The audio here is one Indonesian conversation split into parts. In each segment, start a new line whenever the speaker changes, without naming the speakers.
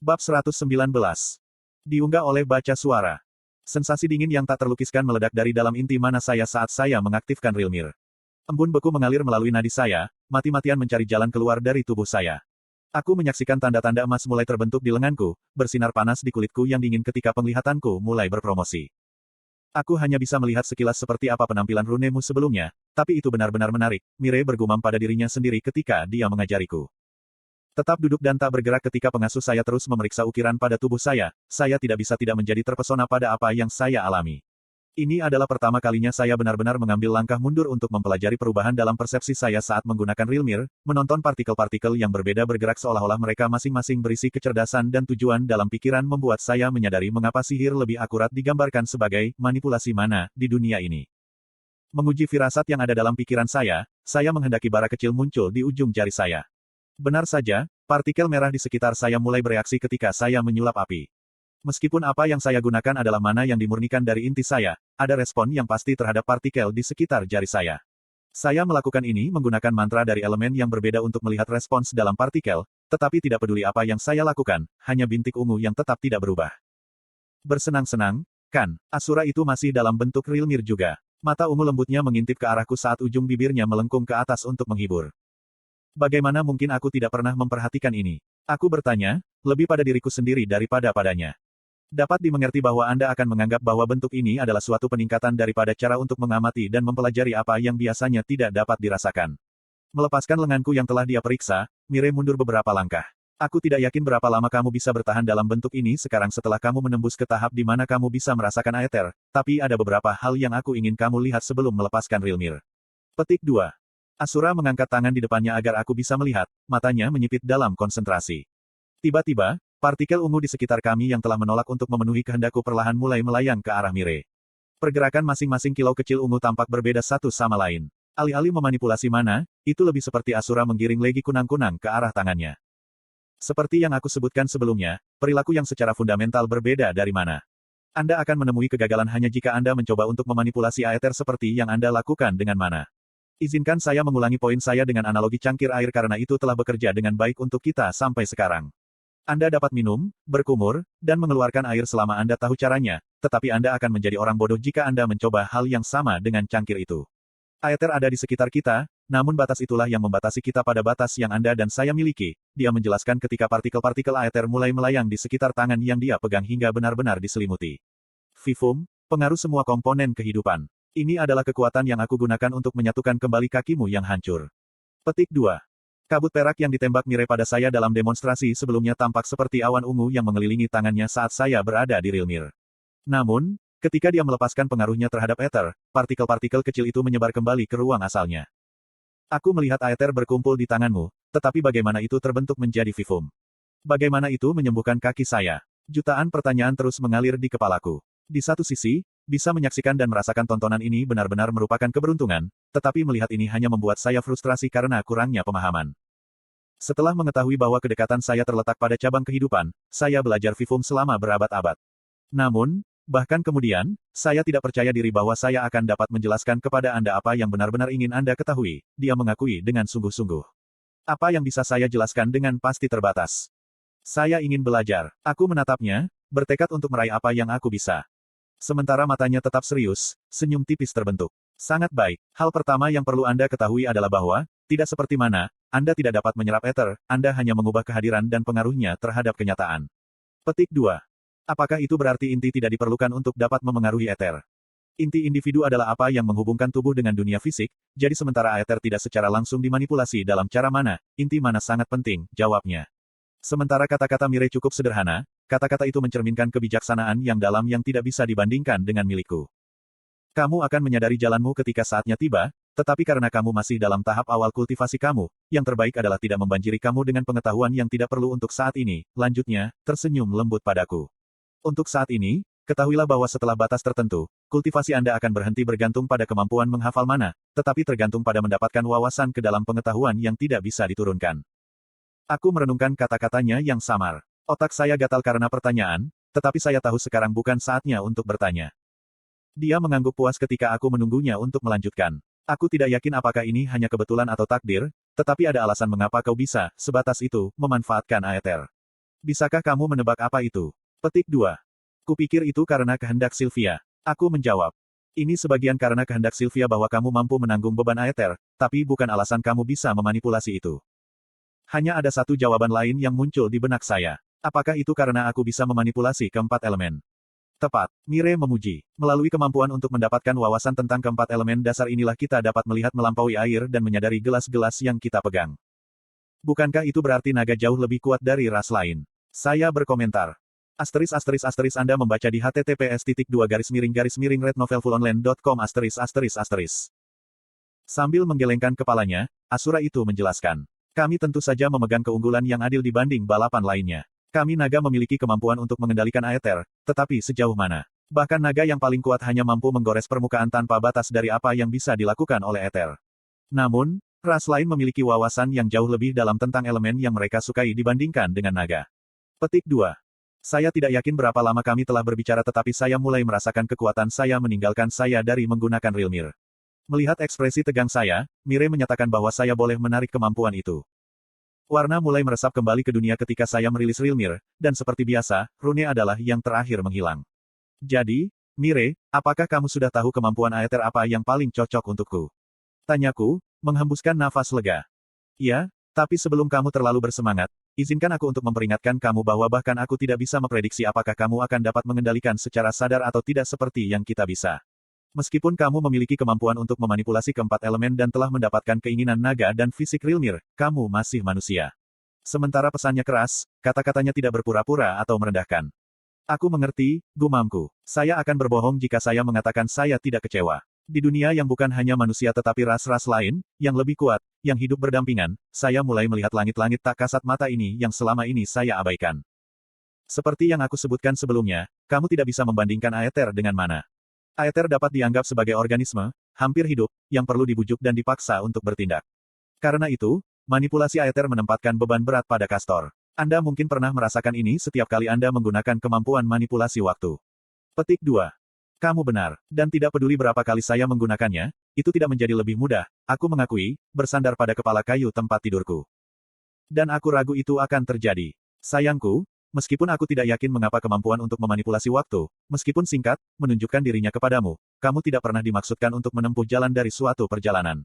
Bab 119. Diunggah oleh baca suara. Sensasi dingin yang tak terlukiskan meledak dari dalam inti mana saya saat saya mengaktifkan Rilmir. Embun beku mengalir melalui nadi saya, mati-matian mencari jalan keluar dari tubuh saya. Aku menyaksikan tanda-tanda emas mulai terbentuk di lenganku, bersinar panas di kulitku yang dingin ketika penglihatanku mulai berpromosi. Aku hanya bisa melihat sekilas seperti apa penampilan runemu sebelumnya, tapi itu benar-benar menarik, Mire bergumam pada dirinya sendiri ketika dia mengajariku. Tetap duduk dan tak bergerak ketika pengasuh saya terus memeriksa ukiran pada tubuh saya tidak bisa tidak menjadi terpesona pada apa yang saya alami. Ini adalah pertama kalinya saya benar-benar mengambil langkah mundur untuk mempelajari perubahan dalam persepsi saya saat menggunakan Rilmir, menonton partikel-partikel yang berbeda bergerak seolah-olah mereka masing-masing berisi kecerdasan dan tujuan dalam pikiran membuat saya menyadari mengapa sihir lebih akurat digambarkan sebagai manipulasi mana di dunia ini. Menguji firasat yang ada dalam pikiran saya menghendaki bara kecil muncul di ujung jari saya. Benar saja, partikel merah di sekitar saya mulai bereaksi ketika saya menyulap api. Meskipun apa yang saya gunakan adalah mana yang dimurnikan dari inti saya, ada respon yang pasti terhadap partikel di sekitar jari saya. Saya melakukan ini menggunakan mantra dari elemen yang berbeda untuk melihat respons dalam partikel, tetapi tidak peduli apa yang saya lakukan, hanya bintik ungu yang tetap tidak berubah. Bersenang-senang, kan, Asura itu masih dalam bentuk Rilmir juga. Mata ungu lembutnya mengintip ke arahku saat ujung bibirnya melengkung ke atas untuk menghibur. Bagaimana mungkin aku tidak pernah memperhatikan ini? Aku bertanya, lebih pada diriku sendiri daripada padanya. Dapat dimengerti bahwa Anda akan menganggap bahwa bentuk ini adalah suatu peningkatan daripada cara untuk mengamati dan mempelajari apa yang biasanya tidak dapat dirasakan. Melepaskan lenganku yang telah dia periksa, Mire mundur beberapa langkah. Aku tidak yakin berapa lama kamu bisa bertahan dalam bentuk ini sekarang setelah kamu menembus ke tahap di mana kamu bisa merasakan aether, tapi ada beberapa hal yang aku ingin kamu lihat sebelum melepaskan Rilmir. Petik 2. Asura mengangkat tangan di depannya agar aku bisa melihat, matanya menyipit dalam konsentrasi. Tiba-tiba, partikel ungu di sekitar kami yang telah menolak untuk memenuhi kehendakku perlahan mulai melayang ke arah Mire. Pergerakan masing-masing kilau kecil ungu tampak berbeda satu sama lain. Alih-alih memanipulasi mana, itu lebih seperti Asura menggiring legi kunang-kunang ke arah tangannya. Seperti yang aku sebutkan sebelumnya, perilaku yang secara fundamental berbeda dari mana. Anda akan menemui kegagalan hanya jika Anda mencoba untuk memanipulasi aether seperti yang Anda lakukan dengan mana. Izinkan saya mengulangi poin saya dengan analogi cangkir air karena itu telah bekerja dengan baik untuk kita sampai sekarang. Anda dapat minum, berkumur, dan mengeluarkan air selama Anda tahu caranya, tetapi Anda akan menjadi orang bodoh jika Anda mencoba hal yang sama dengan cangkir itu. Aether ada di sekitar kita, namun batas itulah yang membatasi kita pada batas yang Anda dan saya miliki, dia menjelaskan ketika partikel-partikel aether mulai melayang di sekitar tangan yang dia pegang hingga benar-benar diselimuti. Vivum, pengaruh semua komponen kehidupan. Ini adalah kekuatan yang aku gunakan untuk menyatukan kembali kakimu yang hancur. Petik 2. Kabut perak yang ditembak Mire pada saya dalam demonstrasi sebelumnya tampak seperti awan ungu yang mengelilingi tangannya saat saya berada di Rilmir. Namun, ketika dia melepaskan pengaruhnya terhadap aether, partikel-partikel kecil itu menyebar kembali ke ruang asalnya. Aku melihat aether berkumpul di tanganmu, tetapi bagaimana itu terbentuk menjadi vivum? Bagaimana itu menyembuhkan kaki saya? Jutaan pertanyaan terus mengalir di kepalaku. Di satu sisi, bisa menyaksikan dan merasakan tontonan ini benar-benar merupakan keberuntungan, tetapi melihat ini hanya membuat saya frustrasi karena kurangnya pemahaman. Setelah mengetahui bahwa kedekatan saya terletak pada cabang kehidupan, saya belajar Vivum selama berabad-abad. Namun, bahkan kemudian, saya tidak percaya diri bahwa saya akan dapat menjelaskan kepada Anda apa yang benar-benar ingin Anda ketahui, dia mengakui dengan sungguh-sungguh. Apa yang bisa saya jelaskan dengan pasti terbatas. Saya ingin belajar. Aku menatapnya, bertekad untuk meraih apa yang aku bisa. Sementara matanya tetap serius, senyum tipis terbentuk. Sangat baik. Hal pertama yang perlu Anda ketahui adalah bahwa, tidak seperti mana, Anda tidak dapat menyerap ether, Anda hanya mengubah kehadiran dan pengaruhnya terhadap kenyataan. Petik 2. Apakah itu berarti inti tidak diperlukan untuk dapat memengaruhi ether? Inti individu adalah apa yang menghubungkan tubuh dengan dunia fisik, jadi sementara aether tidak secara langsung dimanipulasi dalam cara mana, inti mana sangat penting, jawabnya. Sementara kata-kata Mire cukup sederhana, kata-kata itu mencerminkan kebijaksanaan yang dalam yang tidak bisa dibandingkan dengan milikku. Kamu akan menyadari jalanmu ketika saatnya tiba, tetapi karena kamu masih dalam tahap awal kultivasi kamu, yang terbaik adalah tidak membanjiri kamu dengan pengetahuan yang tidak perlu untuk saat ini, lanjutnya, tersenyum lembut padaku. Untuk saat ini, ketahuilah bahwa setelah batas tertentu, kultivasi Anda akan berhenti bergantung pada kemampuan menghafal mana, tetapi tergantung pada mendapatkan wawasan ke dalam pengetahuan yang tidak bisa diturunkan. Aku merenungkan kata-katanya yang samar. Otak saya gatal karena pertanyaan, tetapi saya tahu sekarang bukan saatnya untuk bertanya. Dia mengangguk puas ketika aku menunggunya untuk melanjutkan. Aku tidak yakin apakah ini hanya kebetulan atau takdir, tetapi ada alasan mengapa kau bisa, sebatas itu, memanfaatkan aether. Bisakah kamu menebak apa itu? Petik 2. Kupikir itu karena kehendak Sylvia. Aku menjawab. Ini sebagian karena kehendak Sylvia bahwa kamu mampu menanggung beban Aether, tapi bukan alasan kamu bisa memanipulasi itu. Hanya ada satu jawaban lain yang muncul di benak saya. Apakah itu karena aku bisa memanipulasi keempat elemen? Tepat, Mire memuji. Melalui kemampuan untuk mendapatkan wawasan tentang keempat elemen dasar inilah kita dapat melihat melampaui air dan menyadari gelas-gelas yang kita pegang. Bukankah itu berarti naga jauh lebih kuat dari ras lain? Saya berkomentar. Anda membaca di https://rednovelfullonline.com. Sambil menggelengkan kepalanya, Asura itu menjelaskan. Kami tentu saja memegang keunggulan yang adil dibanding balapan lainnya. Kami naga memiliki kemampuan untuk mengendalikan Aether, tetapi sejauh mana? Bahkan naga yang paling kuat hanya mampu menggores permukaan tanpa batas dari apa yang bisa dilakukan oleh Aether. Namun, ras lain memiliki wawasan yang jauh lebih dalam tentang elemen yang mereka sukai dibandingkan dengan naga. Petik 2. Saya tidak yakin berapa lama kami telah berbicara tetapi saya mulai merasakan kekuatan saya meninggalkan saya dari menggunakan Rilmir. Melihat ekspresi tegang saya, Mire menyatakan bahwa saya boleh menarik kemampuan itu. Warna mulai meresap kembali ke dunia ketika saya merilis Rilmir, dan seperti biasa, rune adalah yang terakhir menghilang. Jadi, Mire, apakah kamu sudah tahu kemampuan Aether apa yang paling cocok untukku? Tanyaku, menghembuskan nafas lega. Ya, tapi sebelum kamu terlalu bersemangat, izinkan aku untuk memperingatkan kamu bahwa bahkan aku tidak bisa memprediksi apakah kamu akan dapat mengendalikan secara sadar atau tidak seperti yang kita bisa. Meskipun kamu memiliki kemampuan untuk memanipulasi keempat elemen dan telah mendapatkan keinginan naga dan fisik Rilmir, kamu masih manusia. Sementara pesannya keras, kata-katanya tidak berpura-pura atau merendahkan. Aku mengerti, gumamku. Saya akan berbohong jika saya mengatakan saya tidak kecewa. Di dunia yang bukan hanya manusia tetapi ras-ras lain, yang lebih kuat, yang hidup berdampingan, saya mulai melihat langit-langit tak kasat mata ini yang selama ini saya abaikan. Seperti yang aku sebutkan sebelumnya, kamu tidak bisa membandingkan Aether dengan mana. Aether dapat dianggap sebagai organisme, hampir hidup, yang perlu dibujuk dan dipaksa untuk bertindak. Karena itu, manipulasi Aether menempatkan beban berat pada Castor. Anda mungkin pernah merasakan ini setiap kali Anda menggunakan kemampuan manipulasi waktu. Petik 2. Kamu benar, dan tidak peduli berapa kali saya menggunakannya, itu tidak menjadi lebih mudah, aku mengakui, bersandar pada kepala kayu tempat tidurku. Dan aku ragu itu akan terjadi. Sayangku, meskipun aku tidak yakin mengapa kemampuan untuk memanipulasi waktu, meskipun singkat, menunjukkan dirinya kepadamu, kamu tidak pernah dimaksudkan untuk menempuh jalan dari suatu perjalanan.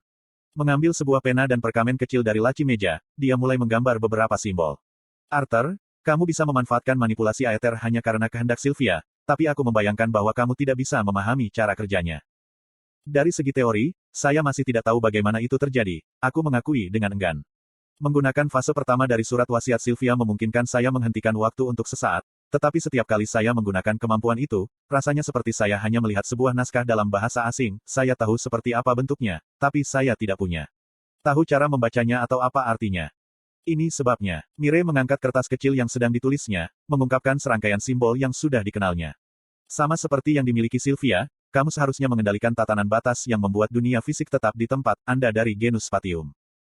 Mengambil sebuah pena dan perkamen kecil dari laci meja, dia mulai menggambar beberapa simbol. Arthur, kamu bisa memanfaatkan manipulasi Aether hanya karena kehendak Sylvia, tapi aku membayangkan bahwa kamu tidak bisa memahami cara kerjanya. Dari segi teori, saya masih tidak tahu bagaimana itu terjadi, aku mengakui dengan enggan. Menggunakan fase pertama dari surat wasiat Sylvia memungkinkan saya menghentikan waktu untuk sesaat, tetapi setiap kali saya menggunakan kemampuan itu, rasanya seperti saya hanya melihat sebuah naskah dalam bahasa asing, saya tahu seperti apa bentuknya, tapi saya tidak punya tahu cara membacanya atau apa artinya. Ini sebabnya, Mire mengangkat kertas kecil yang sedang ditulisnya, mengungkapkan serangkaian simbol yang sudah dikenalnya. Sama seperti yang dimiliki Sylvia, kamu seharusnya mengendalikan tatanan batas yang membuat dunia fisik tetap di tempat Anda dari genus Spatium.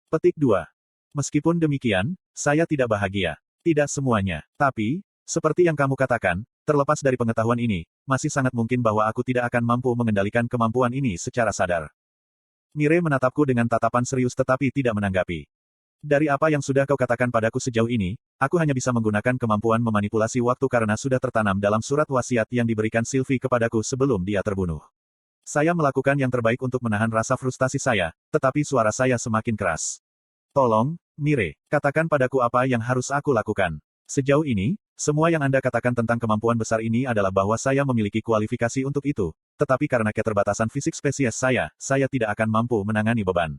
Petik 2. Meskipun demikian, saya tidak bahagia. Tidak semuanya. Tapi, seperti yang kamu katakan, terlepas dari pengetahuan ini, masih sangat mungkin bahwa aku tidak akan mampu mengendalikan kemampuan ini secara sadar. Mire menatapku dengan tatapan serius tetapi tidak menanggapi. Dari apa yang sudah kau katakan padaku sejauh ini, aku hanya bisa menggunakan kemampuan memanipulasi waktu karena sudah tertanam dalam surat wasiat yang diberikan Sylvie kepadaku sebelum dia terbunuh. Saya melakukan yang terbaik untuk menahan rasa frustasi saya, tetapi suara saya semakin keras. Tolong, Mire, katakan padaku apa yang harus aku lakukan. Sejauh ini, semua yang Anda katakan tentang kemampuan besar ini adalah bahwa saya memiliki kualifikasi untuk itu, tetapi karena keterbatasan fisik spesies saya tidak akan mampu menangani beban.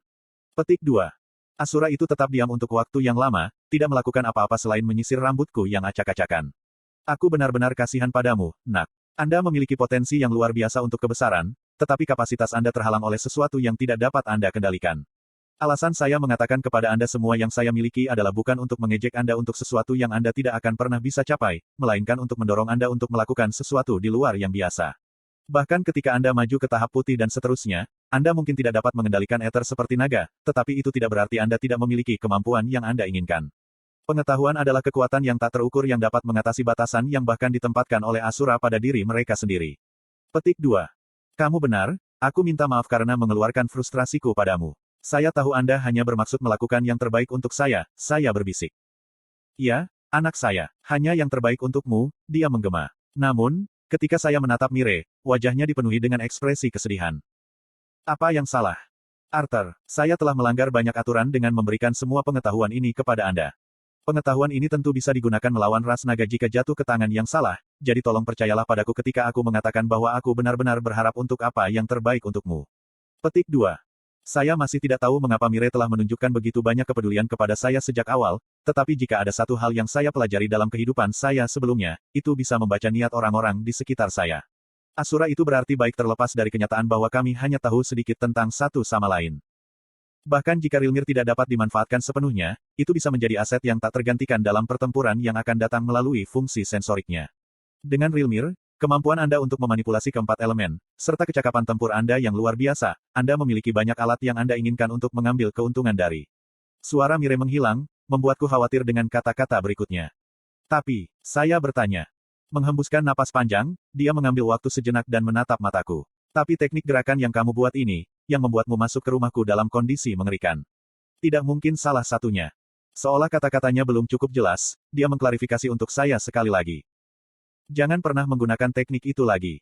Petik 2. Asura itu tetap diam untuk waktu yang lama, tidak melakukan apa-apa selain menyisir rambutku yang acak-acakan. Aku benar-benar kasihan padamu, nak. Anda memiliki potensi yang luar biasa untuk kebesaran, tetapi kapasitas Anda terhalang oleh sesuatu yang tidak dapat Anda kendalikan. Alasan saya mengatakan kepada Anda semua yang saya miliki adalah bukan untuk mengejek Anda untuk sesuatu yang Anda tidak akan pernah bisa capai, melainkan untuk mendorong Anda untuk melakukan sesuatu di luar yang biasa. Bahkan ketika Anda maju ke tahap putih dan seterusnya, Anda mungkin tidak dapat mengendalikan Aether seperti naga, tetapi itu tidak berarti Anda tidak memiliki kemampuan yang Anda inginkan. Pengetahuan adalah kekuatan yang tak terukur yang dapat mengatasi batasan yang bahkan ditempatkan oleh Asura pada diri mereka sendiri. Petik 2. Kamu benar, aku minta maaf karena mengeluarkan frustrasiku padamu. Saya tahu Anda hanya bermaksud melakukan yang terbaik untuk saya berbisik. Ya, Anak saya, hanya yang terbaik untukmu, dia menggema. Namun, ketika saya menatap Mire, wajahnya dipenuhi dengan ekspresi kesedihan. Apa yang salah? Arthur, saya telah melanggar banyak aturan dengan memberikan semua pengetahuan ini kepada Anda. Pengetahuan ini tentu bisa digunakan melawan ras naga jika jatuh ke tangan yang salah, jadi tolong percayalah padaku ketika aku mengatakan bahwa aku benar-benar berharap untuk apa yang terbaik untukmu. Petik 2. Saya masih tidak tahu mengapa Mire telah menunjukkan begitu banyak kepedulian kepada saya sejak awal, tetapi jika ada satu hal yang saya pelajari dalam kehidupan saya sebelumnya, itu bisa membaca niat orang-orang di sekitar saya. Asura itu berarti baik terlepas dari kenyataan bahwa kami hanya tahu sedikit tentang satu sama lain. Bahkan jika Rilmir tidak dapat dimanfaatkan sepenuhnya, itu bisa menjadi aset yang tak tergantikan dalam pertempuran yang akan datang melalui fungsi sensoriknya. Dengan Rilmir, kemampuan Anda untuk memanipulasi keempat elemen, serta kecakapan tempur Anda yang luar biasa, Anda memiliki banyak alat yang Anda inginkan untuk mengambil keuntungan dari. Suara Mire menghilang, membuatku khawatir dengan kata-kata berikutnya. Tapi, saya bertanya. Menghembuskan napas panjang, dia mengambil waktu sejenak dan menatap mataku. Tapi teknik gerakan yang kamu buat ini, yang membuatmu masuk ke rumahku dalam kondisi mengerikan. Tidak mungkin salah satunya. Seolah kata-katanya belum cukup jelas, dia mengklarifikasi untuk saya sekali lagi. Jangan pernah menggunakan teknik itu lagi.